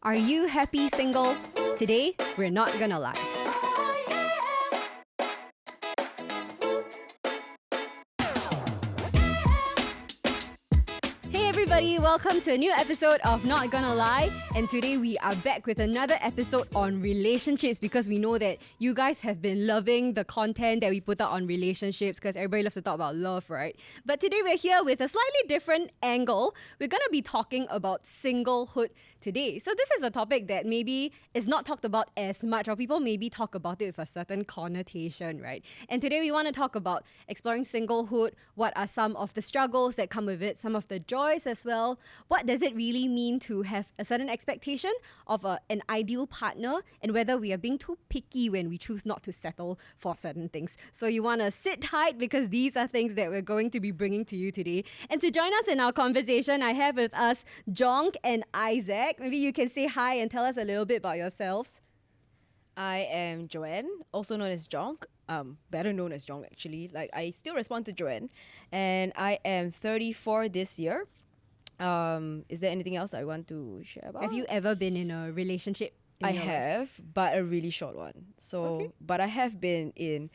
Are you happy single? Today, we're not gonna lie. Hey everybody, welcome to a new episode of Not Gonna Lie. And today we are back with another episode on relationships because we know that you guys have been loving the content that we put out on relationships because everybody loves to talk about love, right? But today we're here with a slightly different angle. We're gonna be talking about singlehood today. So this is a topic that maybe is not talked about as much, or people maybe talk about it with a certain connotation, right? And today we want to talk about exploring singlehood. What are some of the struggles that come with it, some of the joys as well? What does it really mean to have a certain expectation of an ideal partner, and whether we are being too picky when we choose not to settle for certain things? So you want to sit tight because these are things that we're going to be bringing to you today. And to join us in our conversation, I have with us Jonk and Isaac. Maybe you can say hi and tell us a little bit about yourselves. I am Joanne, also known as Jonk. Better known as Jonk, actually. Like, I still respond to Joanne. And I am 34 this year. Is there anything else I want to share about? Have you ever been in a relationship? I have, but a really short one. So, But I have been in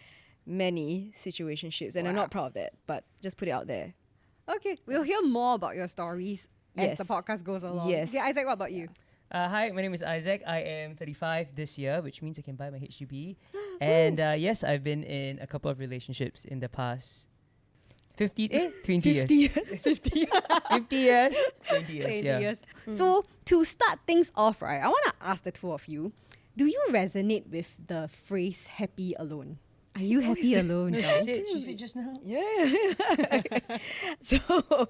many situationships, and I'm not proud of that, but just put it out there. Okay, we'll hear more about your stories as the podcast goes along. Yes. Okay, Isaac, what about you? Hi, my name is Isaac. I am 35 this year, which means I can buy my HGB. And yes, I've been in a couple of relationships in the past 20 years. 50 years. 50 years. 20 years. So to start things off, right, I want to ask the two of you, do you resonate with the phrase happy alone? Are you happy alone? She said just now. Yeah. So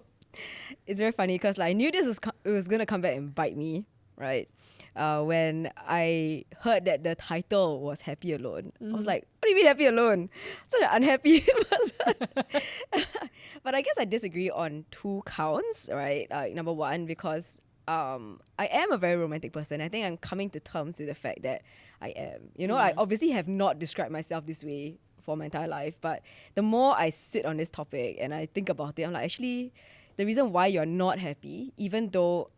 it's very funny because I knew it was going to come back and bite me, right? When I heard that the title was Happy Alone. I was like, what do you mean happy alone? Such an unhappy person. But I guess I disagree on two counts, right? Number one, because I am a very romantic person. I think I'm coming to terms with the fact that I am. You know, I obviously have not described myself this way for my entire life, but the more I sit on this topic and I think about it, I'm like, actually, the reason why you're not happy, even though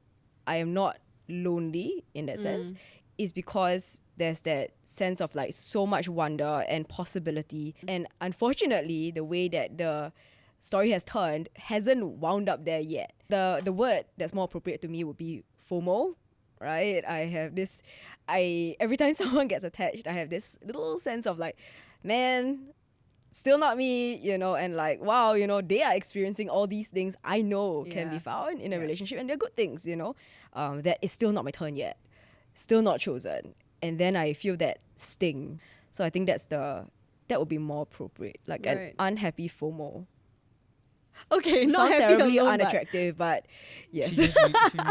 I am not lonely in that sense, is because there's that sense of like so much wonder and possibility. And unfortunately, the way that the story has turned hasn't wound up there yet. The word that's more appropriate to me would be FOMO, right? I have this, every time someone gets attached, I have this little sense of like, man, still not me, you know, and like, wow, you know, they are experiencing all these things I know can be found in a relationship, and they're good things, you know, that is still not my turn yet, still not chosen. And then I feel that sting. So I think that would be more appropriate, like an unhappy FOMO. Okay, not sounds happy terribly alone, unattractive, but yes. She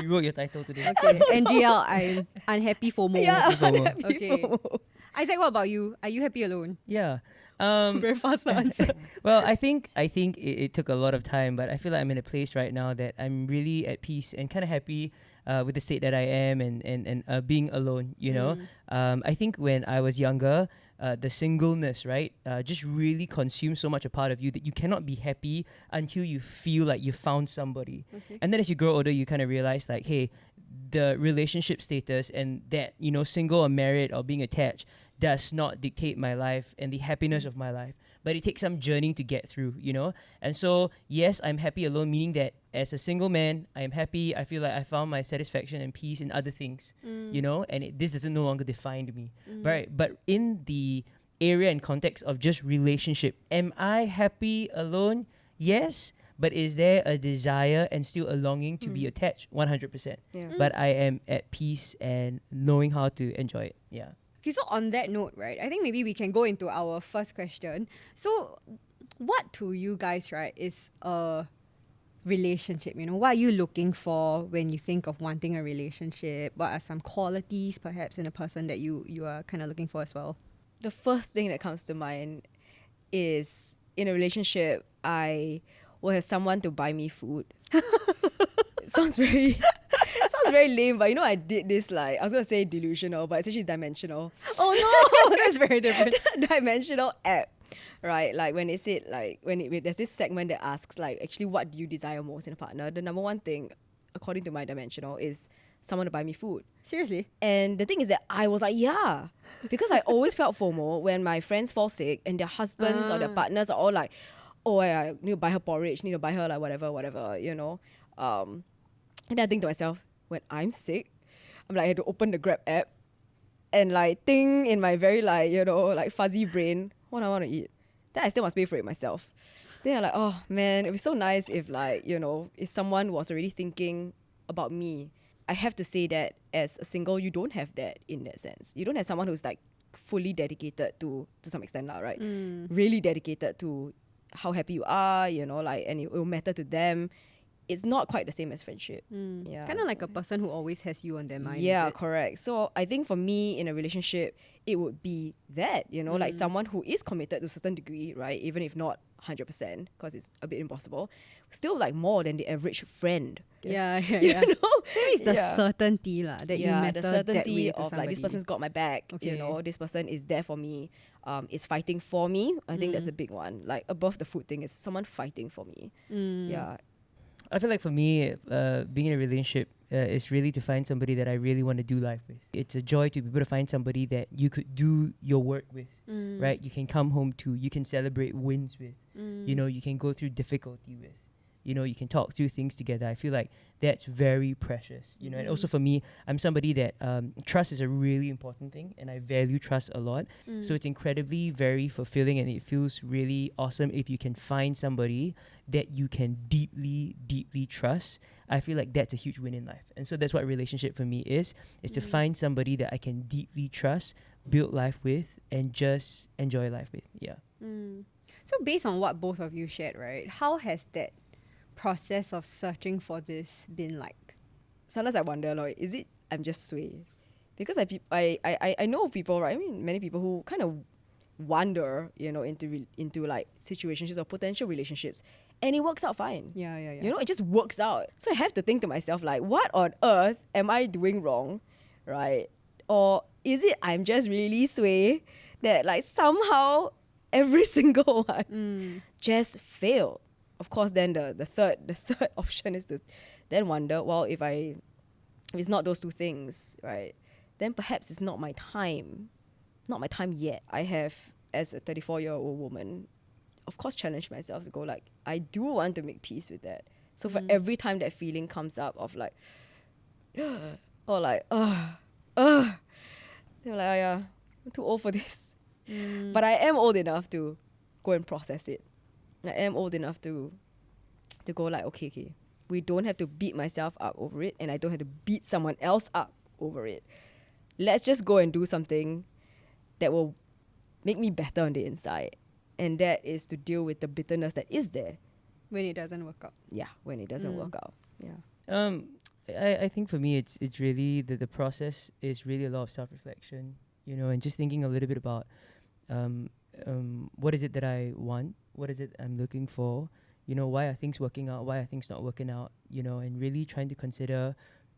rewrote your title today. Okay, NGL, I'm unhappy FOMO. Yeah, FOMO. unhappy Okay. FOMO. Isaac, what about you? Are you happy alone? Yeah. Very fast answer. Well, I think it took a lot of time, but I feel like I'm in a place right now that I'm really at peace and kind of happy with the state that I am and being alone, you know. I think when I was younger, the singleness, right, just really consumes so much a part of you that you cannot be happy until you feel like you found somebody. And then as you grow older, you kind of realize like, hey, the relationship status and that, you know, single or married or being attached does not dictate my life and the happiness of my life, but it takes some journeying to get through, you know. And so yes, I'm happy alone, meaning that as a single man, I am happy. I feel like I found my satisfaction and peace in other things, you know, and this doesn't no longer define me. But in the area and context of just relationship, am I happy alone? Yes. But is there a desire and still a longing to be attached? 100%. But I am at peace and knowing how to enjoy it. Yeah. Okay, so on that note, right, I think maybe we can go into our first question. So what to you guys, right, is a relationship? You know, what are you looking for when you think of wanting a relationship? What are some qualities perhaps in a person that you are kind of looking for as well? The first thing that comes to mind is, in a relationship, I will have someone to buy me food. It sounds very lame, but you know, I did this, like, I was gonna say delusional, but it's actually dimensional. Oh no, that's very different. Dimensional app, right? Like when they said, like, there's this segment that asks, like, actually, what do you desire most in a partner? The number one thing, according to my dimensional, is someone to buy me food. Seriously? And the thing is that I was like, yeah, because I always felt FOMO when my friends fall sick and their husbands or their partners are all like, oh, I need to buy her porridge, need to buy her like whatever, you know. And then I think to myself, when I'm sick, I'm like, I had to open the Grab app and like think in my very like, you know, like fuzzy brain, what I want to eat. Then I still must pay for it myself. Then I'm like, oh man, it'd be so nice if like, you know, if someone was already thinking about me. I have to say that as a single, you don't have that in that sense. You don't have someone who's like fully dedicated to some extent, right? Really dedicated to how happy you are, you know, like, and it will matter to them. It's not quite the same as friendship. Yeah, Kind of like a person who always has you on their mind. yeah, is it? correct. So I think for me in a relationship, it would be that, you know, like someone who is committed to a certain degree, right? Even if not 100%, because it's a bit impossible. Still like more than the average friend. Yeah. You know? Maybe it's the Yeah. certainty that you matter the that certainty way to of like this somebody. person's got my back. Okay. You know, this person is there for me. Is fighting for me. I think that's a big one. Like above the food thing is someone fighting for me. Yeah. I feel like for me, being in a relationship is really to find somebody that I really want to do life with. It's a joy to be able to find somebody that you could do your work with, right? You can come home to, you can celebrate wins with, you know, you can go through difficulty with, you know, you can talk through things together. I feel like that's very precious, you know. And also for me, I'm somebody that trust is a really important thing, and I value trust a lot. So it's incredibly very fulfilling, and it feels really awesome if you can find somebody that you can deeply, deeply trust. I feel like that's a huge win in life. And so that's what a relationship for me is to find somebody that I can deeply trust, build life with, and just enjoy life with. Yeah. So based on what both of you shared, right, how has that process of searching for this been like? Sometimes I wonder, like, is it I'm just suay? Because I know people, right? I mean, many people who kind of wander, you know, into like situationships or potential relationships, and it works out fine. Yeah. You know, it just works out. So I have to think to myself, like, what on earth am I doing wrong, right? Or is it I'm just really suay that like somehow every single one just failed? Of course, then the third option is to then wonder, well, if it's not those two things, right, then perhaps it's not my time yet. I have, as a 34-year-old woman, of course, challenged myself to go like, I do want to make peace with that. So for every time that feeling comes up of like, or like, they're like, oh yeah, I'm too old for this. But I am old enough to go and process it. I am old enough to go like, okay, we don't have to beat myself up over it, and I don't have to beat someone else up over it. Let's just go and do something that will make me better on the inside. And that is to deal with the bitterness that is there. When it doesn't work out. Yeah, when it doesn't work out. Yeah. I think for me, it's really the process is really a lot of self-reflection, you know, and just thinking a little bit about what is it that I want, what is it I'm looking for, you know, why are things working out, why are things not working out, you know, and really trying to consider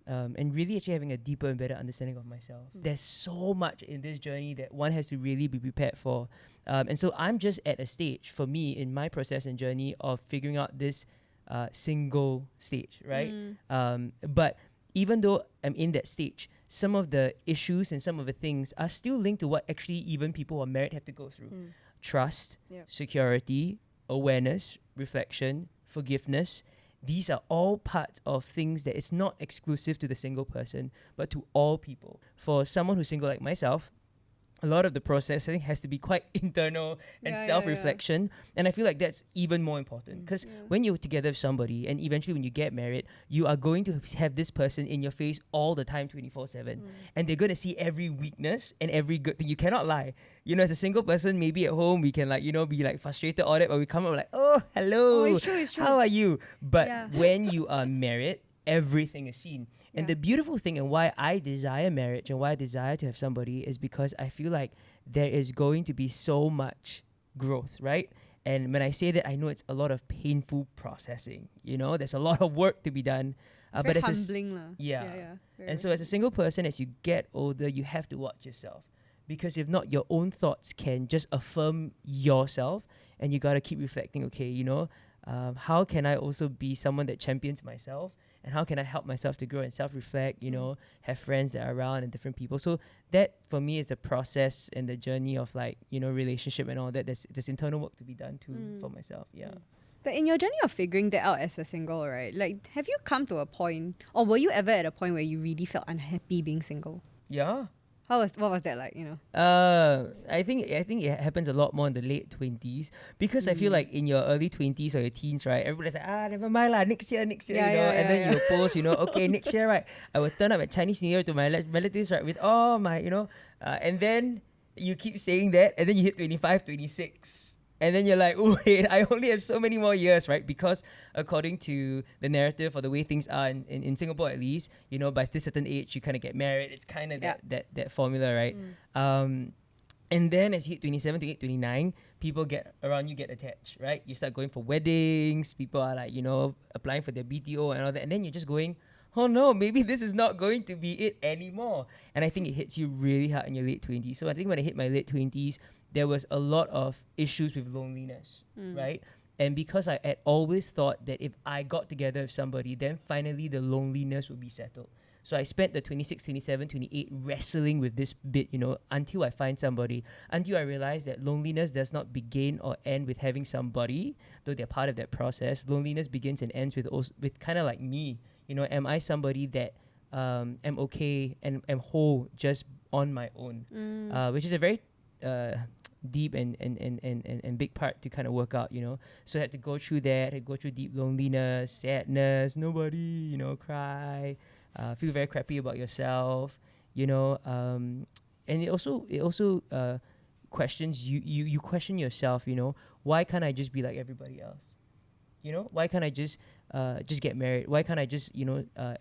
and really actually having a deeper and better understanding of myself. There's so much in this journey that one has to really be prepared for. And so I'm just at a stage, for me, in my process and journey of figuring out this single stage, right? But even though I'm in that stage, some of the issues and some of the things are still linked to what actually even people who are married have to go through. Trust, security, awareness, reflection, forgiveness. These are all parts of things that is not exclusive to the single person, but to all people. For someone who's single like myself, a lot of the processing has to be quite internal and self-reflection. And I feel like that's even more important because when you're together with somebody and eventually when you get married, you are going to have this person in your face all the time, 24/7. And they're going to see every weakness and every good thing. You cannot lie. You know, as a single person, maybe at home, we can like, you know, be like frustrated all that, but we come up like, oh, hello. Oh, it's true. How are you? But when you are married, everything is seen. And the beautiful thing and why I desire marriage and why I desire to have somebody is because I feel like there is going to be so much growth, right? And when I say that, I know it's a lot of painful processing. You know, there's a lot of work to be done. It's very humbling. And so as a single person, as you get older, you have to watch yourself. Because if not, your own thoughts can just affirm yourself. And you got to keep reflecting, okay, you know, how can I also be someone that champions myself? and how can I help myself to grow and self-reflect, have friends that are around and different people. So that for me is the process and the journey of like, relationship and all that. There's internal work to be done too for myself. Yeah. But in your journey of figuring that out as a single, right? Like, have you come to a point, or were you ever at a point where you really felt unhappy being single? Yeah. What was that like? I think it happens a lot more in the late 20s, because I feel like in your early 20s or your teens, right, everybody's like, never mind lah, next year, and then you post, okay, next year, right, I will turn up at Chinese New Year to my relatives, right, with all my, and then you keep saying that, and then you hit 25, 26. And then you're like, oh wait, I only have so many more years, right? Because according to the narrative or the way things are in Singapore at least, by this certain age, you kind of get married. It's kind of that formula, right? And then as you hit 27, 28, 29, people get around you get attached, right? You start going for weddings. People are like, applying for their BTO and all that. And then you're just going, oh no, maybe this is not going to be it anymore. And I think it hits you really hard in your late 20s. So I think when I hit my late 20s, there was a lot of issues with loneliness, right? And because I had always thought that if I got together with somebody, then finally the loneliness would be settled. So I spent the 26, 27, 28 wrestling with this bit, until I find somebody, until I realized that loneliness does not begin or end with having somebody, though they're part of that process. Loneliness begins and ends with kind of like me. Am I somebody that am okay and am whole just on my own? Which is a very deep and big part to kind of work out, So I had to go through that, I had to go through deep loneliness, sadness, nobody, cry, feel very crappy about yourself, and it also questions you question yourself, why can't I just be like everybody else? Why can't I just get married? Why can't I just,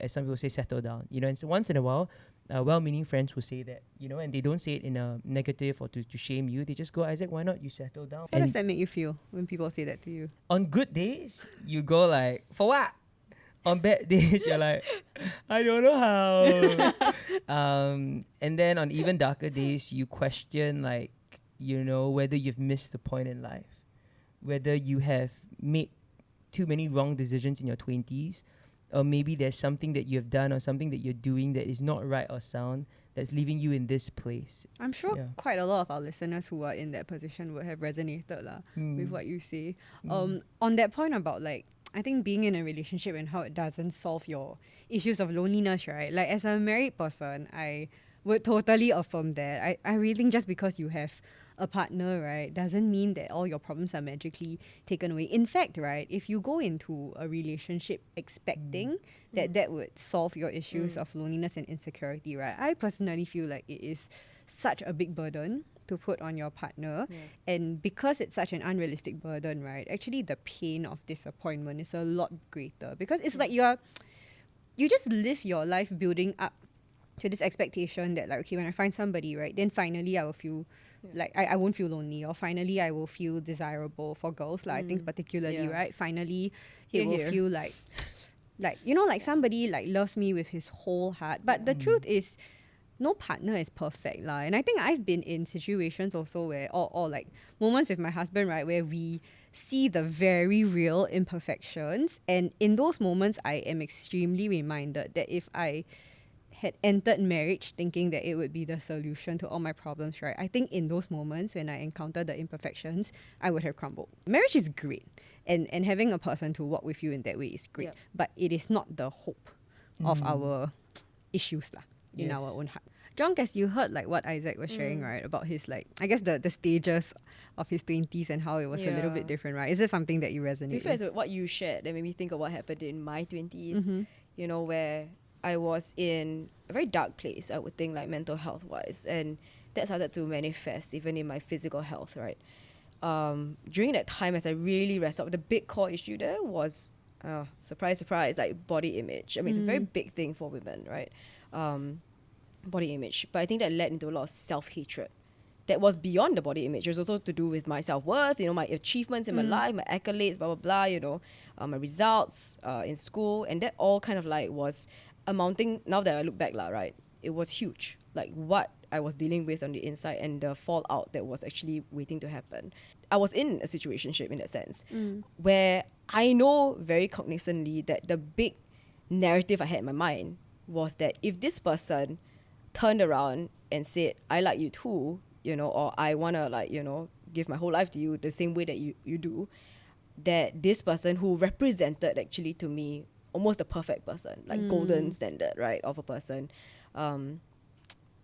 as some people say, settle down? And so once in a while, well-meaning friends will say that, and they don't say it in a negative or to shame you. They just go, Isaac, why not you settle down? How does that make you feel when people say that to you? On good days, you go like, for what? On bad days, you're like, I don't know how. And then on even darker days, you question like, whether you've missed the point in life, whether you have made too many wrong decisions in your 20s, or maybe there's something that you have done or something that you're doing that is not right or sound that's leaving you in this place. I'm sure quite a lot of our listeners who are in that position would have resonated with what you say. On that point about like, I think being in a relationship and how it doesn't solve your issues of loneliness, right? Like as a married person, I would totally affirm that. I really think just because you have a partner, right, doesn't mean that all your problems are magically taken away. In fact, right, if you go into a relationship expecting that would solve your issues of loneliness and insecurity, right, I personally feel like it is such a big burden to put on your partner. And because it's such an unrealistic burden, right, actually the pain of disappointment is a lot greater, because it's like you just live your life building up to this expectation that like, okay, when I find somebody, right, then finally I will feel like I won't feel lonely, or finally I will feel desirable for girls, I think particularly, right? Finally it will feel like like somebody like loves me with his whole heart. But the truth is, no partner is perfect, and I think I've been in situations also where or like moments with my husband, right, where we see the very real imperfections, and in those moments I am extremely reminded that if I had entered marriage thinking that it would be the solution to all my problems, right, I think in those moments when I encountered the imperfections, I would have crumbled. Marriage is great, and having a person to walk with you in that way is great, but it is not the hope of our issues in our own heart. Jonk, as you heard like what Isaac was sharing, right, about his like, I guess the stages of his 20s and how it was a little bit different, right? Is there something that you resonate with? To be fair, what you shared that made me think of what happened in my 20s, where I was in a very dark place, I would think, like mental health wise, and that started to manifest even in my physical health, right? During that time, as I really wrestled, the big core issue there was, surprise, surprise, like body image. I mean, it's a very big thing for women, right? Body image. But I think that led into a lot of self-hatred that was beyond the body image. It was also to do with my self-worth, my achievements in my life, my accolades, blah, blah, blah, my results in school. And that all kind of like was amounting, now that I look back, right, it was huge. Like what I was dealing with on the inside and the fallout that was actually waiting to happen. I was in a situationship in that sense, where I know very cognizantly that the big narrative I had in my mind was that if this person turned around and said, I like you too, or I want to give my whole life to you the same way that you do, that this person who represented actually to me almost the perfect person, like golden standard, right, of a person,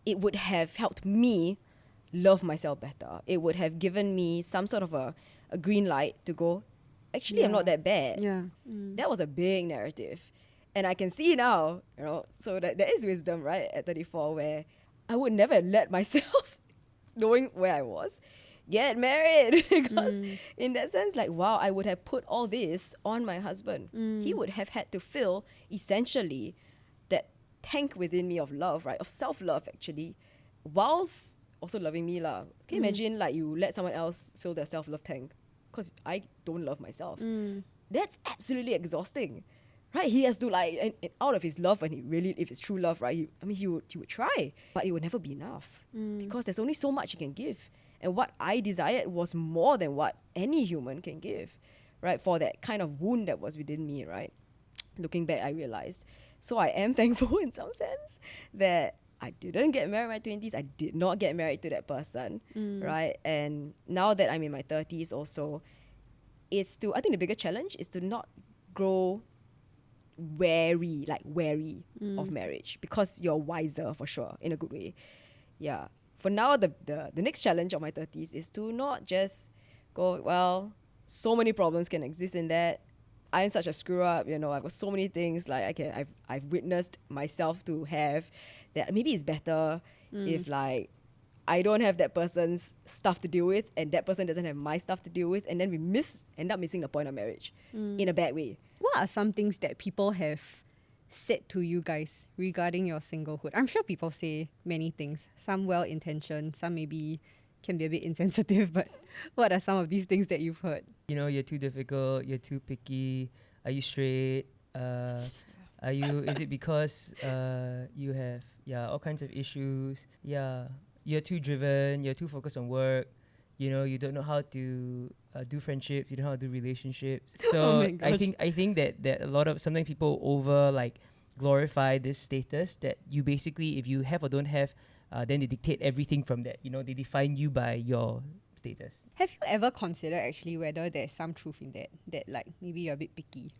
it would have helped me love myself better. It would have given me some sort of a green light to go, actually, I'm not that bad. Yeah. That was a big narrative. And I can see now, so that there is wisdom, right, at 34, where I would never let myself, knowing where I was, get married. Because in that sense, like, wow, I would have put all this on my husband. He would have had to fill, essentially, that tank within me of love, right, of self-love, actually, whilst also loving me. Can you imagine, like, you let someone else fill their self-love tank? Because I don't love myself. That's absolutely exhausting. Right, he has to and out of his love, and if it's true love, right? He would try, but it would never be enough because there's only so much he can give, and what I desired was more than what any human can give, right? For that kind of wound that was within me, right? Looking back, I realized. So I am thankful in some sense that I didn't get married in my 20s. I did not get married to that person, right? And now that I'm in my 30s, also, I think the bigger challenge is to not grow wary of marriage, because you're wiser for sure, in a good way. Yeah. For now, the next challenge of my 30s is to not just go, well, so many problems can exist in that. I'm such a screw up, I've got so many things I've witnessed myself to have, that maybe it's better if I don't have that person's stuff to deal with, and that person doesn't have my stuff to deal with, and then we end up missing the point of marriage in a bad way. What are some things that people have said to you guys regarding your singlehood? I'm sure people say many things, some well-intentioned, some maybe can be a bit insensitive, but what are some of these things that you've heard? You're too difficult, you're too picky, are you straight? Is it because you have all kinds of issues? Yeah, you're too driven, you're too focused on work, you don't know how to do friendships, you don't know how to do relationships. So I think that a lot of, sometimes people over glorify this status that you basically, if you have or don't have, then they dictate everything from that. They define you by your status. Have you ever considered actually whether there's some truth in that maybe you're a bit picky?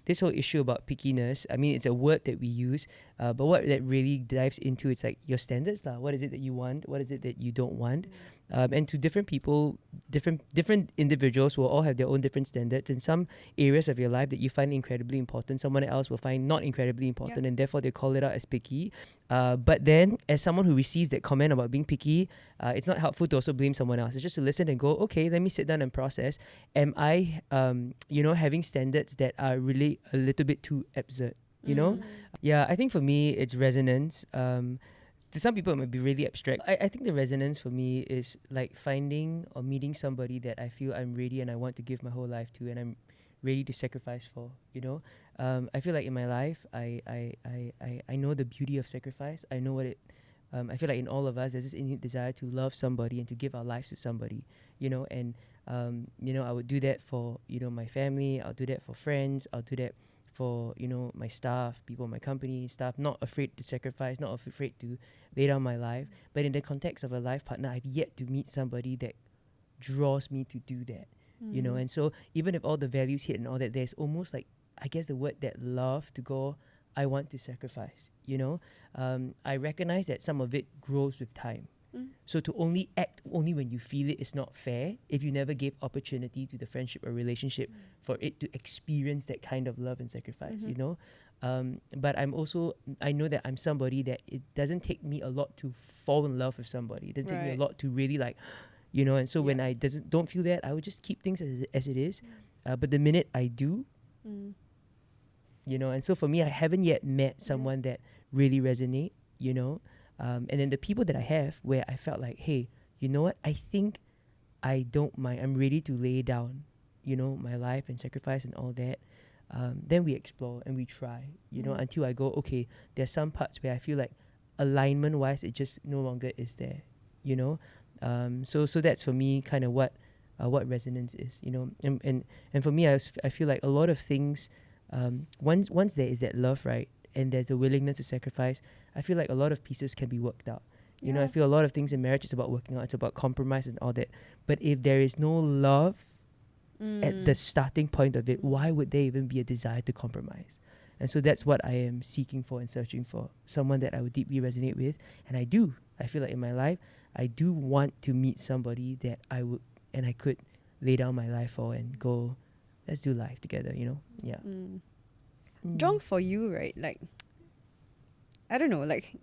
This whole issue about pickiness, I mean, it's a word that we use, but what that really dives into, it's your standards. What is it that you want? What is it that you don't want? And to different people, different individuals will all have their own different standards. In some areas of your life that you find incredibly important, someone else will find not incredibly important, and therefore they call it out as picky. But then, as someone who receives that comment about being picky, it's not helpful to also blame someone else. It's just to listen and go, okay, let me sit down and process. Am I, having standards that are really a little bit too absurd? Yeah, I think for me, it's resonance. To some people, it might be really abstract. I think the resonance for me is finding or meeting somebody that I feel I'm ready and I want to give my whole life to, and I'm ready to sacrifice for. I feel like in my life, I know the beauty of sacrifice. I know what it. I feel like in all of us, there's this innate desire to love somebody and to give our lives to somebody. And I would do that for my family. I'll do that for friends. I'll do that for my staff, people in my company, staff. Not afraid to sacrifice, not afraid to lay down my life. But in the context of a life partner, I've yet to meet somebody that draws me to do that. And so even if all the values hit and all that, there's almost I guess the word that love to go, I want to sacrifice. I recognize that some of it grows with time. So to only act only when you feel it is not fair if you never gave opportunity to the friendship or relationship for it to experience that kind of love and sacrifice, But I know that I'm somebody that it doesn't take me a lot to fall in love with somebody. It doesn't take me a lot to really and so when I don't feel that, I would just keep things as it is. But the minute I do, and so for me, I haven't yet met someone that really resonate, and then the people that I have where I felt hey, you know what? I think I don't mind. I'm ready to lay down, my life and sacrifice and all that. Then we explore and we try, until I go, okay, there's some parts where I feel alignment-wise, it just no longer is there, So that's for me kind of what resonance is, And for me, I feel a lot of things once there is that love, right, and there's the willingness to sacrifice, I feel like a lot of pieces can be worked out. You know, I feel a lot of things in marriage is about working out. It's about compromise and all that. But if there is no love at the starting point of it, why would there even be a desire to compromise? And so that's what I am seeking for and searching for. Someone that I would deeply resonate with. And I do. I feel like in my life, I do want to meet somebody that I would and I could lay down my life for and go, let's do life together, you know? Yeah. Jonk, for you, right? Like, I don't know, like,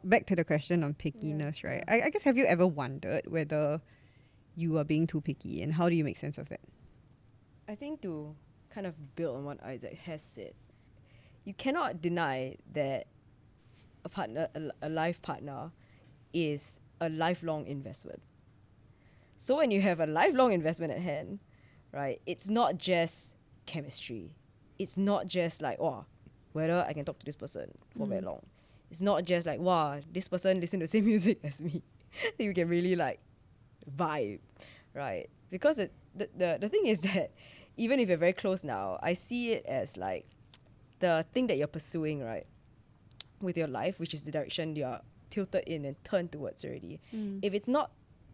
back to the question on pickiness, right? I guess, have you ever wondered whether you are being too picky, and how do you make sense of that? I think to kind of build on what Isaac has said, you cannot deny that a partner, a life partner, is a lifelong investment. So when you have a lifelong investment at hand, right, it's not just chemistry. It's not just like, oh, whether I can talk to this person for very long. It's not just like, wow, this person listens to the same music as me. You can really like vibe, right? Because the thing is that even if you're very close now, I see it as like the thing that you're pursuing, right, with your life, which is the direction you're tilted in and turned towards already. If it's not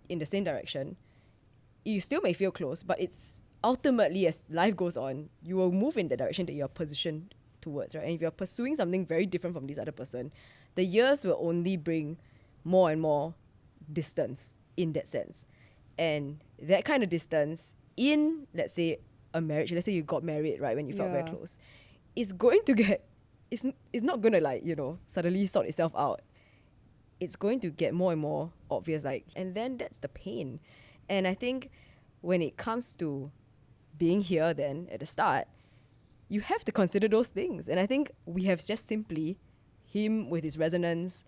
in the same direction, you still may feel close, but it's ultimately, as life goes on, you will move in the direction that you're positioned towards, right? And if you're pursuing something very different from this other person, the years will only bring more and more distance in that sense. And that kind of distance in, let's say, a marriage, let's say you got married, right, when you felt very close, it's going to get, it's not going to like, you know, suddenly sort itself out. It's going to get more and more obvious, like, and then that's the pain. And I think when it comes to being here then at the start, you have to consider those things. And I think we have just simply, him with his resonance,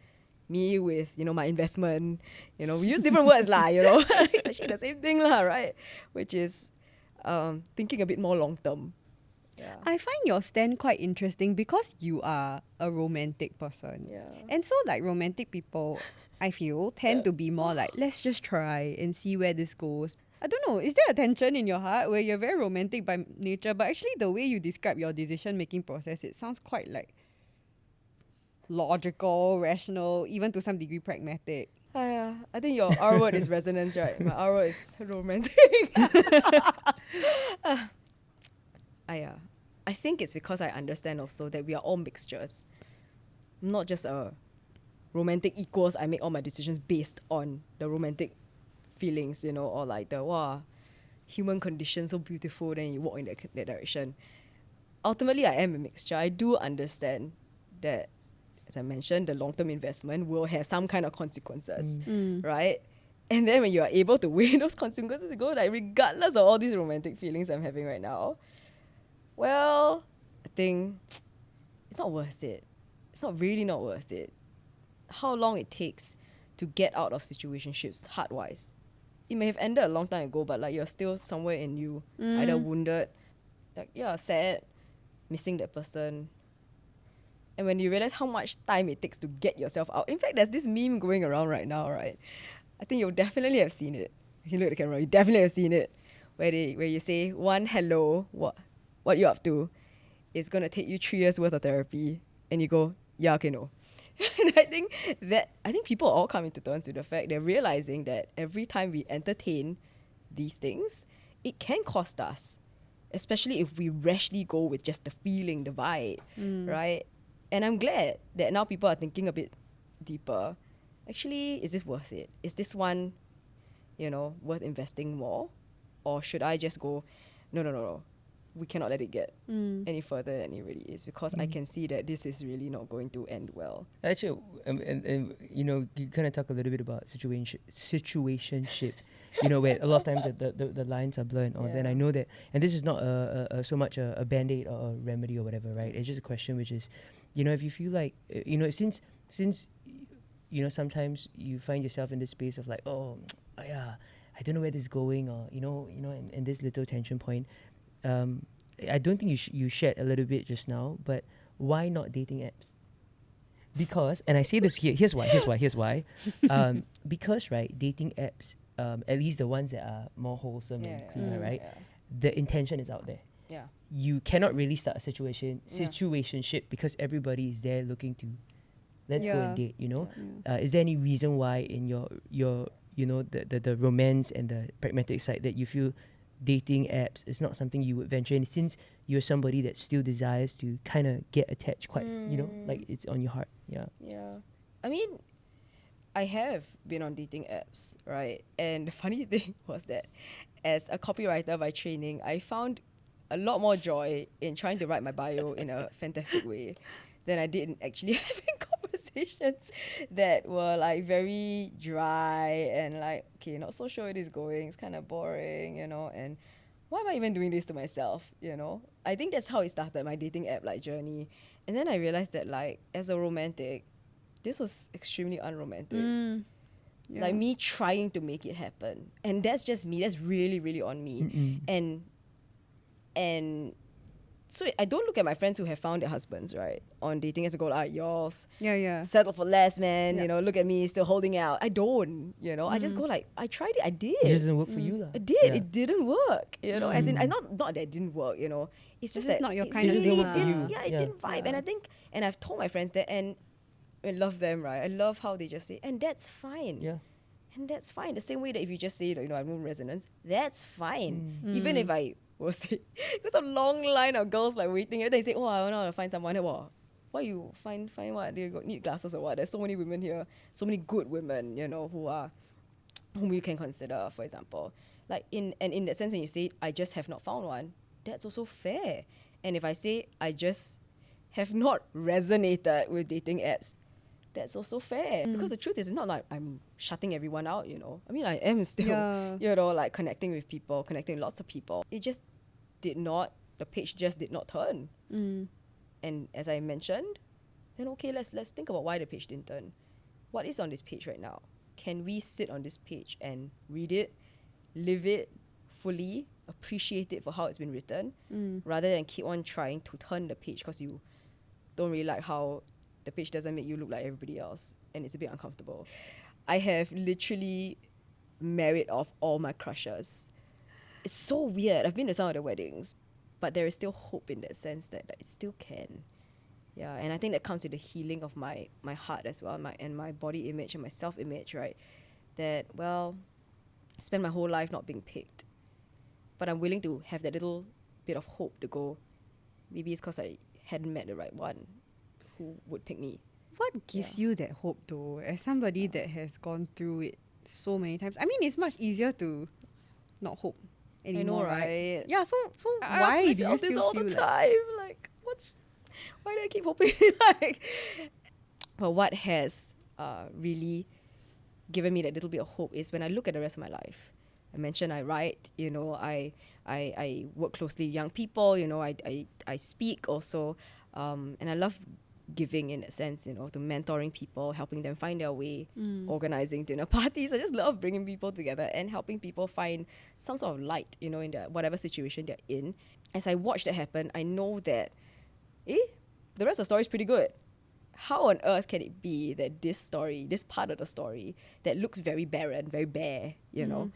me with, you know, my investment, you know, we use different words lah, you know, it's actually the same thing lah, right? Which is thinking a bit more long term. Yeah. I find your stand quite interesting because you are a romantic person. Yeah. And so like romantic people, I feel, tend to be more like, let's just try and see where this goes. I don't know, is there a tension in your heart where you're very romantic by nature, but actually the way you describe your decision-making process, it sounds quite like logical, rational, even to some degree pragmatic. I think your R word is resonance, right? My R word is romantic. I think it's because I understand also that we are all mixtures. I'm not just a romantic equals, I make all my decisions based on the romantic feelings, you know, or like the, wow, human condition so beautiful, then you walk in that direction. Ultimately, I am a mixture. I do understand that, as I mentioned, the long-term investment will have some kind of consequences, right? And then when you are able to weigh those consequences, you go like, regardless of all these romantic feelings I'm having right now, well, I think it's not worth it. It's not really not worth it. How long it takes to get out of situationships heart-wise. It may have ended a long time ago, but like you're still somewhere in you, either wounded, like sad, missing that person. And when you realize how much time it takes to get yourself out. In fact, there's this meme going around right now, right? I think you'll definitely have seen it. If you look at the camera, you definitely have seen it. Where you say, one hello, what you up to? It's gonna take you 3 years worth of therapy. And you go, yeah, okay, no. And I think people all come into terms with the fact they're realizing that every time we entertain these things, it can cost us. Especially if we rashly go with just the feeling, the vibe, right? And I'm glad that now people are thinking a bit deeper. Actually, is this worth it? Is this one, you know, worth investing more? Or should I just go, no, we cannot let it get any further than it really is, because I can see that this is really not going to end well. Actually, and you know, you kind of talk a little bit about situationship, you know, where a lot of times the lines are blurred. And then I know that, and this is not so much a band-aid or a remedy or whatever, right? It's just a question which is, you know, if you feel like, you know, since you know, sometimes you find yourself in this space of like, oh yeah, I don't know where this is going, or you know, and this little tension point. I don't think you shared a little bit just now, but why not dating apps? Because, and I say this here, here's why. Because, right, dating apps, at least the ones that are more wholesome and cleaner, right, the intention is out there. Yeah. you cannot really start a situationship because everybody is there looking to let's go and date, you know. Is there any reason why in your you know the romance and the pragmatic side that you feel dating apps is not something you would venture in, since you're somebody that still desires to kind of get attached quite, you know, like it's on your heart? Yeah. I mean, I have been on dating apps, right? And the funny thing was that as a copywriter by training, I found a lot more joy in trying to write my bio in a fantastic way than I did in actually having conversations that were like very dry and like, okay, not so sure where it is going, it's kind of boring, you know, and why am I even doing this to myself, you know? I think that's how it started, my dating app like journey. And then I realized that like as a romantic, this was extremely unromantic. Like me trying to make it happen. And that's just me. That's really, really on me. And so I don't look at my friends who have found their husbands, right, on dating as a goal, yours. Settle for less, man. You know, look at me still holding out. I don't, you know. I just go like, I tried it, I did. It doesn't work for you, lah. I did. It didn't work, you know. As in, not that it didn't work, you know. It's just that not your it kind of really thing. didn't. It didn't vibe. And I think, and I've told my friends that, and I love them, right? I love how they just say, and that's fine. And that's fine. The same way that if you just say, you know, I have no resonance, that's fine. Even if I will say, because a long line of girls like waiting, and they say, oh, I want to find someone. Well, why you find what? They need glasses or what? There's so many women here, so many good women, you know, whom you can consider, for example. Like in that sense, when you say, I just have not found one, that's also fair. And if I say, I just have not resonated with dating apps, that's also fair. Because the truth is, it's not like I'm shutting everyone out, you know. I mean, I am still, you know, like connecting with people, connecting with lots of people. It just the page just did not turn. And as I mentioned, then okay, let's think about why the page didn't turn. What is on this page right now? Can we sit on this page and read it, live it fully, appreciate it for how it's been written, rather than keep on trying to turn the page because you don't really like how the page doesn't make you look like everybody else and it's a bit uncomfortable. I have literally married off all my crushes. It's so weird. I've been to some of the weddings, but there is still hope in that sense that it still can. Yeah, and I think that comes with the healing of my heart as well, my body image and my self-image, right? That, well, I spent my whole life not being picked, but I'm willing to have that little bit of hope to go, maybe it's because I hadn't met the right one who would pick me. What gives you that hope though, as somebody that has gone through it so many times? I mean, it's much easier to not hope anymore, I know, right? Yeah, so I why ask do you myself still this all feel the like time? Like, why do I keep hoping? But what has really given me that little bit of hope is when I look at the rest of my life. I mentioned I write, you know, I work closely with young people, you know, I speak also, and I love giving in that sense, you know, to mentoring people, helping them find their way, organizing dinner parties. I just love bringing people together and helping people find some sort of light, you know, in whatever situation they're in. As I watch that happen, I know that, the rest of the story is pretty good. How on earth can it be that this story, this part of the story that looks very barren, very bare, you know,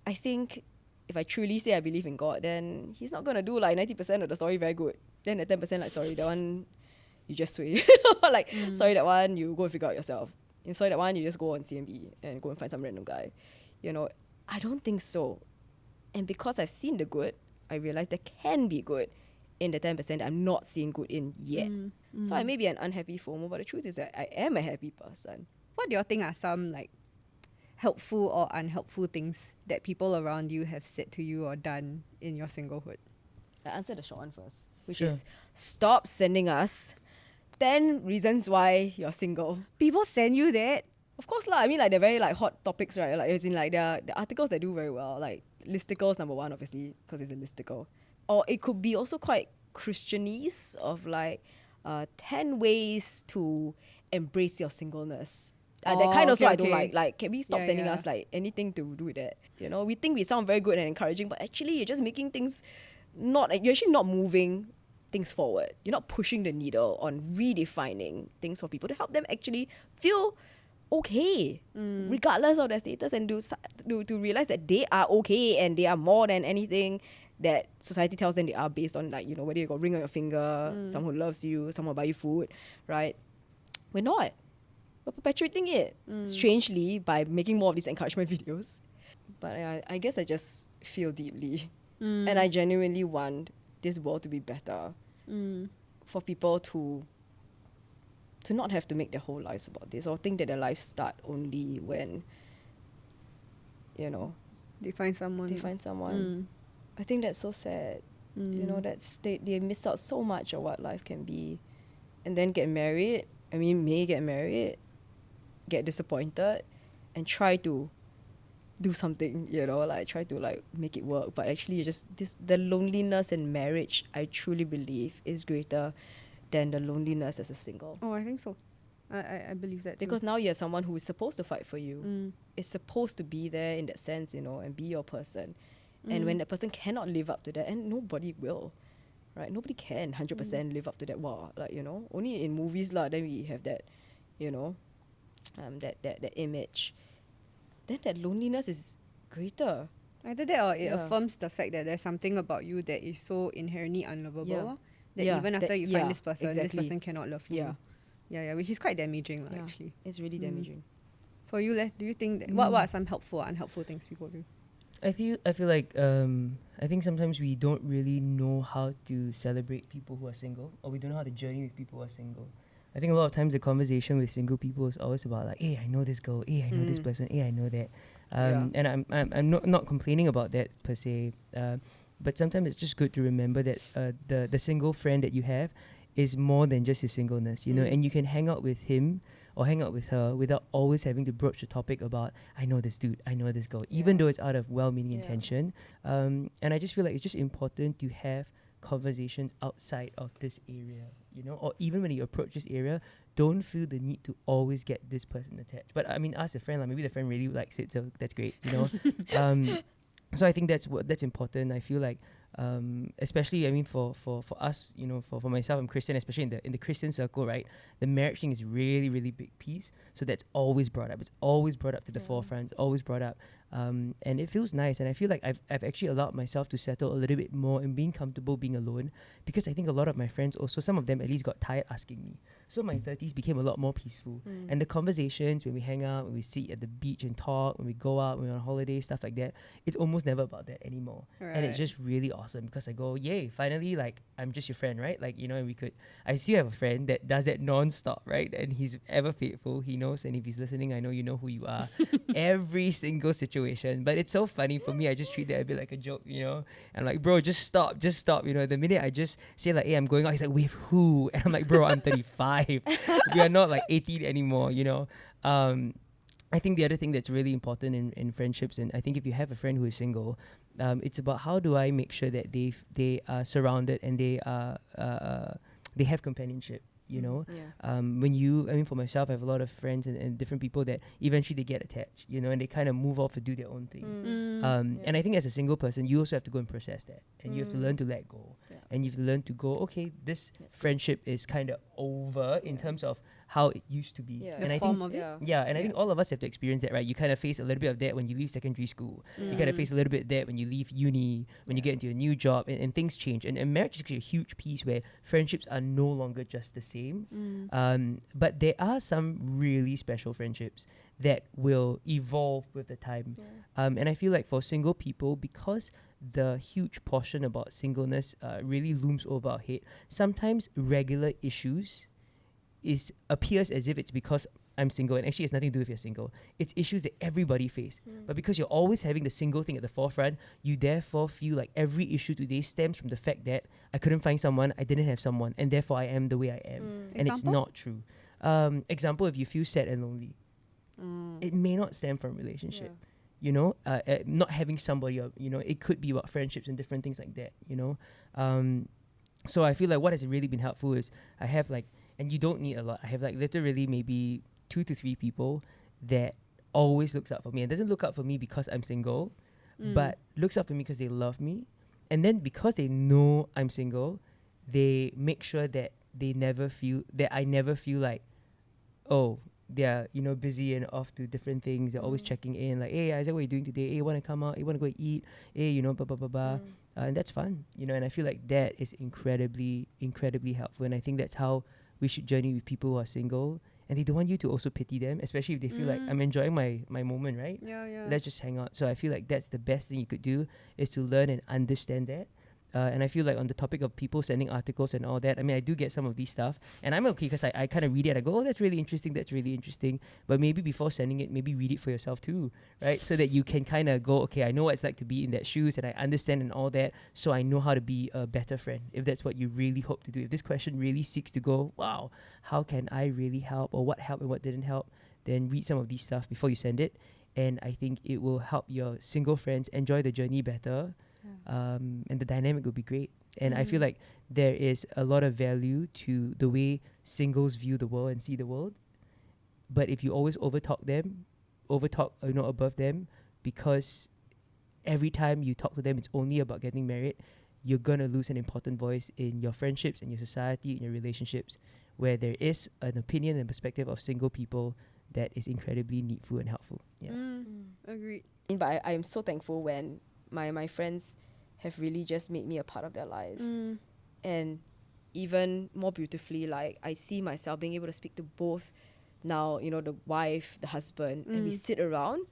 I think if I truly say I believe in God, then he's not going to do like 90% of the story very good. Then the 10% like, sorry, that one, you just sway. Like, sorry, that one, you go and figure out yourself. And sorry, that one, you just go on CMB and go and find some random guy. You know, I don't think so. And because I've seen the good, I realize there can be good in the 10% that I'm not seeing good in yet. So I may be an unhappy FOMO, but the truth is that I am a happy person. what do you think are some like helpful or unhelpful things that people around you have said to you or done in your singlehood? I answer the short one first, which is stop sending us 10 reasons why you're single. People send you that? Of course lah. I mean, like, they're very like hot topics, right? Like, as in like the articles that do very well, like listicles number one, obviously, because it's a listicle. Or it could be also quite Christianese of like 10 ways to embrace your singleness. That kind also I don't like. Like, can we stop sending us like anything to do with that? You know, we think we sound very good and encouraging, but actually you're just making things you're actually not moving things forward. You're not pushing the needle on redefining things for people to help them actually feel okay, regardless of their status, and to realize that they are okay and they are more than anything that society tells them they are based on, like, you know, whether you got a ring on your finger, someone who loves you, someone buy you food, right? We're not. We're perpetuating it, strangely, by making more of these encouragement videos. But I guess I just feel deeply. And I genuinely want this world to be better for people to not have to make their whole lives about this, or think that their lives start only when, you know, They find someone. I think that's so sad. You know, they miss out so much of what life can be, and then get married. I mean, may get married, get disappointed, and try to do something, you know, like try to like make it work. But actually, the loneliness in marriage, I truly believe, is greater than the loneliness as a single. Oh, I think so. I believe that too. Because now you're someone who is supposed to fight for you. Is supposed to be there in that sense, you know, and be your person. And when that person cannot live up to that, and nobody will, right? Nobody can 100% live up to that. Wow, like, you know, only in movies lah, then we have that, you know, that image. Then that loneliness is greater. Either that or it affirms the fact that there's something about you that is so inherently unlovable that even after you find this person, this person cannot love you. Yeah, which is quite damaging, actually. It's really damaging. For you, do you think that what are some helpful or unhelpful things people do? I feel like I think sometimes we don't really know how to celebrate people who are single, or we don't know how to journey with people who are single. I think a lot of times the conversation with single people is always about like, hey, I know this girl, hey, I know this person, hey, I know that. And I'm not complaining about that per se, but sometimes it's just good to remember that the single friend that you have is more than just his singleness, you know, and you can hang out with him or hang out with her without always having to broach the topic about, I know this dude, I know this girl, even though it's out of well-meaning intention. And I just feel like it's just important to have conversations outside of this area, you know, or even when you approach this area, don't feel the need to always get this person attached. But I mean, ask a friend, like maybe the friend really likes it, so that's great, you know. So I think that's important. I feel like especially, I mean, for us, you know, for myself, I'm Christian, especially in the Christian circle, right? The marriage thing is really, really big piece. So that's always brought up. It's always brought up to the forefront. It's always brought up. And it feels nice. And I feel like I've actually allowed myself to settle a little bit more in being comfortable being alone, because I think a lot of my friends also, some of them at least got tired asking me. So my 30s became a lot more peaceful. And the conversations when we hang out, when we sit at the beach and talk, when we go out, when we're on holiday, stuff like that, it's almost never about that anymore. Right. And it's just really awesome because I go, yay, finally, like, I'm just your friend, right? Like, you know, and I still have a friend that does that non-stop, right? And he's ever faithful. He knows, and if he's listening, I know you know who you are. Every single situation. But it's so funny for me. I just treat that a bit like a joke, you know? And like, bro, just stop. You know, the minute I just say like, hey, I'm going out, he's like, with who? And I'm like, bro, I'm 35. We are not like 18 anymore, you know? I think the other thing that's really important in friendships, and I think if you have a friend who is single, it's about how do I make sure that they are surrounded and they have companionship, you know? For myself, I have a lot of friends and different people that eventually they get attached, you know, and they kind of move off to do their own thing. And I think as a single person, you also have to go and process that, and you have to learn to let go, and you have to learn to go, okay, this friendship is kind of over in terms of how it used to be. And the form of it. I think all of us have to experience that, right? You kind of face a little bit of that when you leave secondary school. You kind of face a little bit of that when you leave uni, when you get into a new job, and things change. And marriage is actually a huge piece where friendships are no longer just the same. But there are some really special friendships that will evolve with the time. And I feel like for single people, because the huge portion about singleness really looms over our head, sometimes regular issues appears as if it's because I'm single, and actually it's nothing to do with you're single. It's issues that everybody face. But because you're always having the single thing at the forefront, you therefore feel like every issue today stems from the fact that I couldn't find someone, I didn't have someone, and therefore I am the way I am. And it's not true. Example, if you feel sad and lonely, it may not stem from relationship. You know, not having somebody, you know, it could be about friendships and different things like that, you know. So I feel like what has really been helpful is I have like, and you don't need a lot, I have like literally maybe 2 to 3 people that always looks out for me. And doesn't look out for me because I'm single, but looks out for me because they love me. And then because they know I'm single, they make sure that I never feel like, oh, they're, busy and off to different things. They're always checking in, like, hey, Isaac, what are you doing today? Hey, you want to come out? You want to go eat? Hey, blah, blah, blah, blah. And that's fun, and I feel like that is incredibly, incredibly helpful. And I think that's how we should journey with people who are single. And they don't want you to also pity them, especially if they feel like, I'm enjoying my moment, right? Yeah. Let's just hang out. So I feel like that's the best thing you could do, is to learn and understand that. And I feel like on the topic of people sending articles and all that, I mean, I do get some of these stuff, and I'm okay because I kind of read it. I go, oh, that's really interesting. But maybe before sending it, maybe read it for yourself too, right? So that you can kind of go, okay, I know what it's like to be in that shoes, and I understand and all that, so I know how to be a better friend, if that's what you really hope to do. If this question really seeks to go, wow, how can I really help, or what helped and what didn't help, then read some of these stuff before you send it. And I think it will help your single friends enjoy the journey better. And the dynamic will be great. And I feel like there is a lot of value to the way singles view the world and see the world. But if you always overtalk above them, because every time you talk to them, it's only about getting married, you're gonna lose an important voice in your friendships, in your society, in your relationships, where there is an opinion and perspective of single people that is incredibly needful and helpful. Yeah. Agreed. But I am so thankful when my friends have really just made me a part of their lives. And even more beautifully, like, I see myself being able to speak to both now, the wife, the husband, and we sit around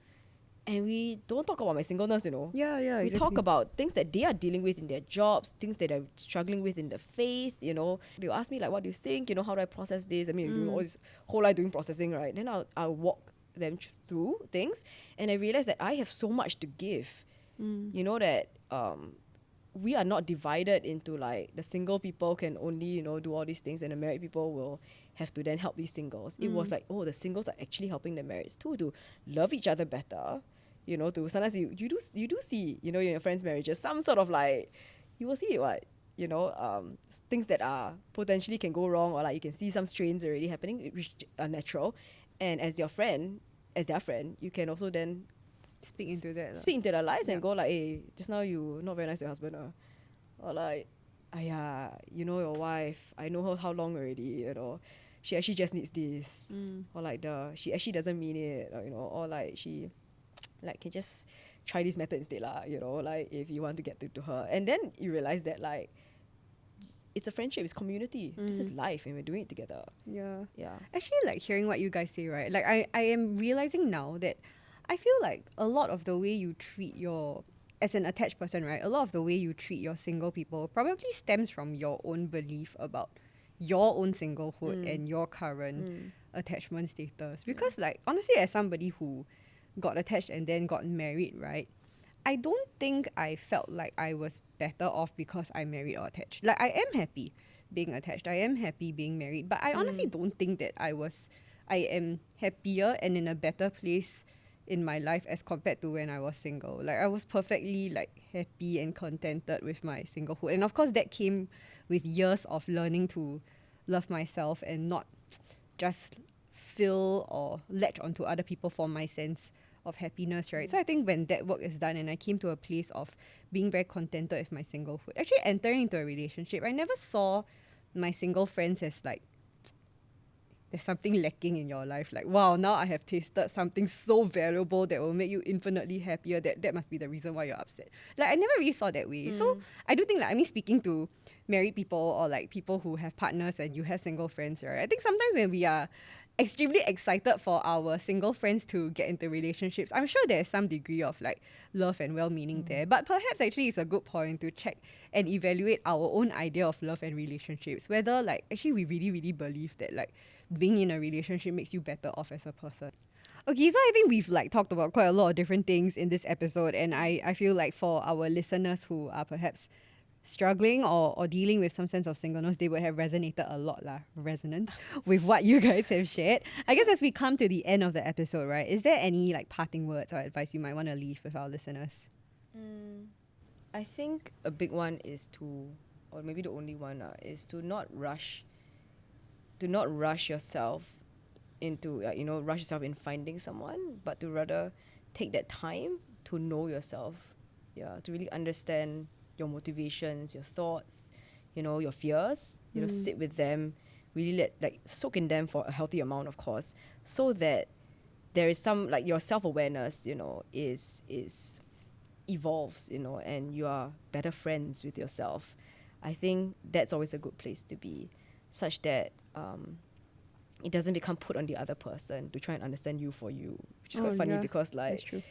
and we don't talk about my singleness, Yeah, we talk about things that they are dealing with in their jobs, things that they're struggling with in the faith, they'll ask me, like, what do you think, how do I process this? I mean, doing all this whole life doing processing, right? Then I'll walk them through things, and I realize that I have so much to give. That we are not divided into, like, the single people can only, do all these things, and the married people will have to then help these singles. It was like, oh, the singles are actually helping the marrieds too, to love each other better. To sometimes you do see, in your friends' marriages, some sort of, like, you will see what, things that are potentially can go wrong, or like you can see some strains already happening, which are natural. And as their friend, you can also then Speak into their lives and go, like, hey, just now you not very nice to your husband, or like, your wife, I know her how long already, she actually just needs this, or like she actually doesn't mean it, or like she, like, can just try this method instead, like, if you want to get to her. And then you realize that, like, it's a friendship, it's community, this is life, and we're doing it together. Yeah. Yeah. Actually, like, hearing what you guys say, right? Like, I am realizing now that I feel like a lot of the way you treat as an attached person, right? A lot of the way you treat your single people probably stems from your own belief about your own singlehood and your current attachment status. Because, like, honestly, as somebody who got attached and then got married, right? I don't think I felt like I was better off because I'm married or attached. Like, I am happy being attached. I am happy being married. But I honestly don't think that I am happier and in a better place in my life as compared to when I was single. Like, I was perfectly, like, happy and contented with my singlehood. And of course that came with years of learning to love myself and not just fill or latch onto other people for my sense of happiness, right? So I think when that work is done and I came to a place of being very contented with my singlehood, actually entering into a relationship, I never saw my single friends as, like, there's something lacking in your life. Like, wow, now I have tasted something so valuable that will make you infinitely happier. That must be the reason why you're upset. Like, I never really saw that way. So I do think, like, I mean, speaking to married people or, like, people who have partners and you have single friends, right? I think sometimes when we are extremely excited for our single friends to get into relationships, I'm sure there's some degree of, like, love and well-meaning there. But perhaps actually it's a good point to check and evaluate our own idea of love and relationships. Whether, like, actually we really, really believe that, like, being in a relationship makes you better off as a person. Okay, so I think we've, like, talked about quite a lot of different things in this episode, and I feel like for our listeners who are perhaps struggling or dealing with some sense of singleness, they would have resonated a lot, resonance with what you guys have shared. I guess as we come to the end of the episode, right, is there any, like, parting words or advice you might want to leave with our listeners? I think a big one is to, or maybe the only one, is to not rush yourself into, rush yourself in finding someone, but to rather take that time to know yourself, to really understand your motivations, your thoughts, your fears, sit with them really soak in them for a healthy amount, of course, so that there is some your self-awareness, is evolves, and you are better friends with yourself. I think that's always a good place to be, such that it doesn't become put on the other person to try and understand you for you, which is quite funny because that's true.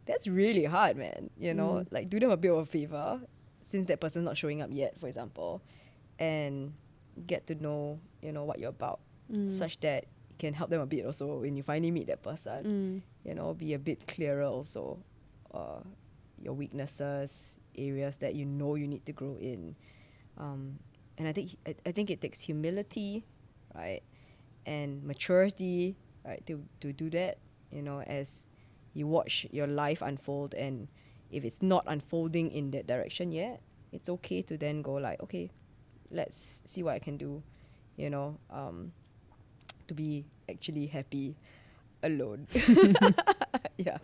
that's really hard, man. Do them a bit of a favor since that person's not showing up yet, for example, and get to know, what you're about, such that you can help them a bit also when you finally meet that person. Be a bit clearer also, your weaknesses, areas that you need to grow in. And I think it takes humility, right, and maturity, right, to do that, as you watch your life unfold. And if it's not unfolding in that direction yet, it's okay to then go okay, let's see what I can do, to be actually happy alone. Yeah.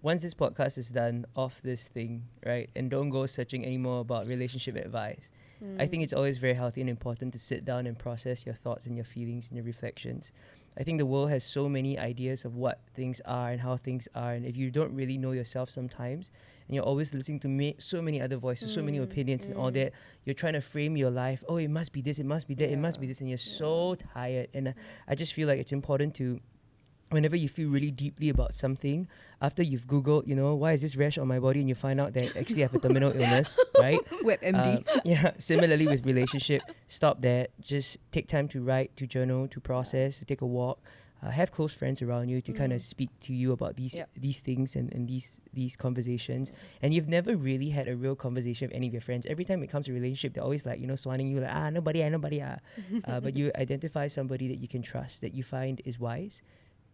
Once this podcast is done, off this thing, right, and don't go searching anymore about relationship advice. I think it's always very healthy and important to sit down and process your thoughts and your feelings and your reflections. I think the world has so many ideas of what things are and how things are, and if you don't really know yourself sometimes, and you're always listening to so many other voices, so many opinions and all that, you're trying to frame your life, oh, it must be this, it must be that, it must be this, and you're so tired. And I just feel like it's important to, whenever you feel really deeply about something, after you've Googled, why is this rash on my body, and you find out that actually I have a terminal illness, right? WebMD. Similarly with relationship, stop that. Just take time to write, to journal, to process, to take a walk. Have close friends around you to kind of speak to you about these things and these conversations. And you've never really had a real conversation with any of your friends. Every time it comes to relationship, they're always swanning you nobody. But you identify somebody that you can trust, that you find is wise.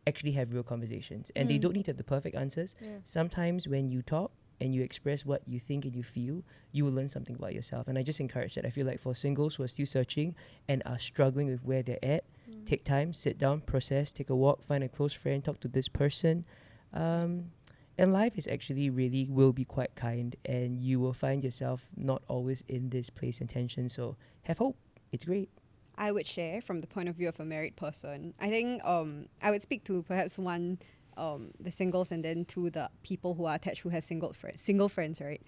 Actually have real conversations, and they don't need to have the perfect answers. Sometimes when you talk and you express what you think and you feel, you will learn something about yourself. And I just encourage that. I feel like for singles who are still searching and are struggling with where they're at, take time, sit down, process, take a walk, find a close friend, talk to this person, and life is actually really will be quite kind, and you will find yourself not always in this place and tension. So have hope. It's great. I would share from the point of view of a married person. I think I would speak to perhaps one, the singles, and then to the people who are attached who have single friends, right?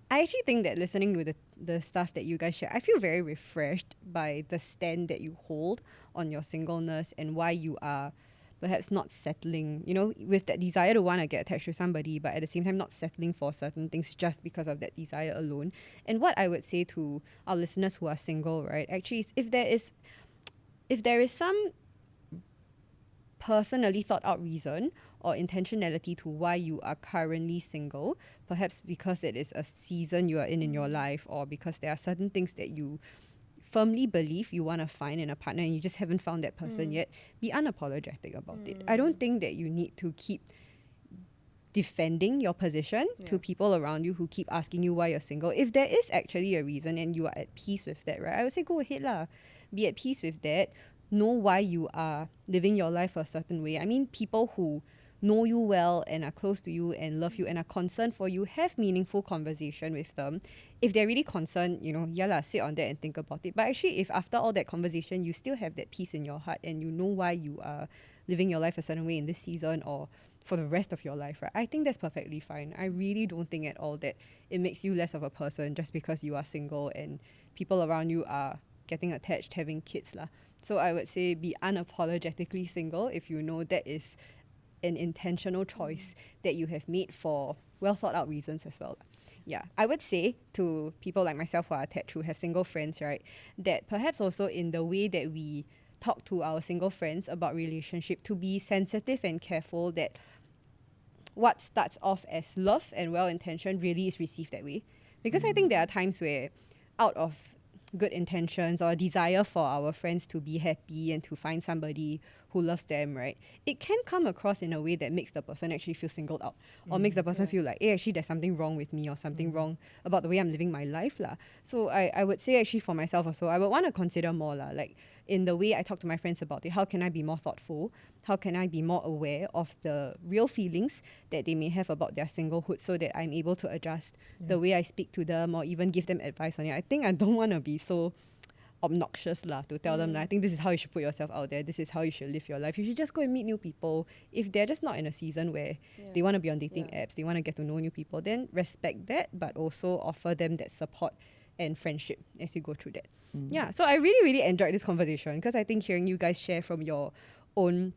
I actually think that listening to the stuff that you guys share, I feel very refreshed by the stand that you hold on your singleness and why you are perhaps not settling, with that desire to want to get attached to somebody, but at the same time not settling for certain things just because of that desire alone. And what I would say to our listeners who are single, right, actually is if there is some personally thought out reason or intentionality to why you are currently single, perhaps because it is a season you are in your life, or because there are certain things that you firmly believe you want to find in a partner and you just haven't found that person yet, be unapologetic about it. I don't think that you need to keep defending your position to people around you who keep asking you why you're single. If there is actually a reason and you are at peace with that, right, I would say go ahead lah. Be at peace with that. Know why you are living your life a certain way. I mean, people who know you well and are close to you and love you and are concerned for you, have meaningful conversation with them. If they're really concerned, sit on that and think about it. But actually, if after all that conversation, you still have that peace in your heart and you know why you are living your life a certain way in this season or for the rest of your life, right, I think that's perfectly fine. I really don't think at all that it makes you less of a person just because you are single and people around you are getting attached, having kids lah. So I would say be unapologetically single if you know that is an intentional choice that you have made for well thought out reasons as well. Yeah, I would say to people like myself who are attached, who have single friends, right, that perhaps also in the way that we talk to our single friends about relationship, to be sensitive and careful that what starts off as love and well-intentioned really is received that way. Because I think there are times where out of good intentions or desire for our friends to be happy and to find somebody who loves them, right, it can come across in a way that makes the person actually feel singled out or makes the person feel like, hey, actually there's something wrong with me or something wrong about the way I'm living my life lah. So I would say actually for myself also, I would want to consider more lah, like in the way I talk to my friends about it, how can I be more thoughtful? How can I be more aware of the real feelings that they may have about their singlehood so that I'm able to adjust the way I speak to them or even give them advice on it. I think I don't want to be so obnoxious lah to tell them, I think this is how you should put yourself out there, this is how you should live your life. You should just go and meet new people. If they're just not in a season where they want to be on dating apps, they want to get to know new people, then respect that, but also offer them that support and friendship as you go through that. Yeah, so I really, really enjoyed this conversation because I think hearing you guys share from your own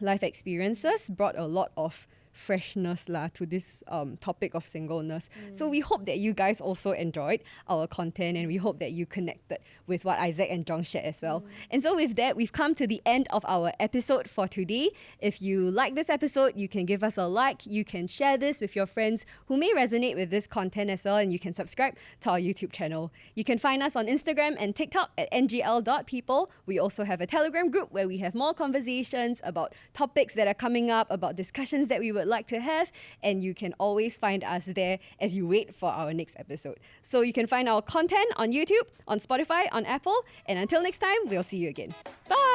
life experiences brought a lot of freshness to this topic of singleness. So we hope that you guys also enjoyed our content, and we hope that you connected with what Isaac and Jonk shared as well. And so with that, we've come to the end of our episode for today. If you like this episode, you can give us a like, you can share this with your friends who may resonate with this content as well, and you can subscribe to our YouTube channel. You can find us on Instagram and TikTok at ngl.people. We also have a Telegram group where we have more conversations about topics that are coming up, about discussions that we would like to have, and you can always find us there as you wait for our next episode. So you can find our content on YouTube, on Spotify, on Apple, and until next time, we'll see you again. Bye!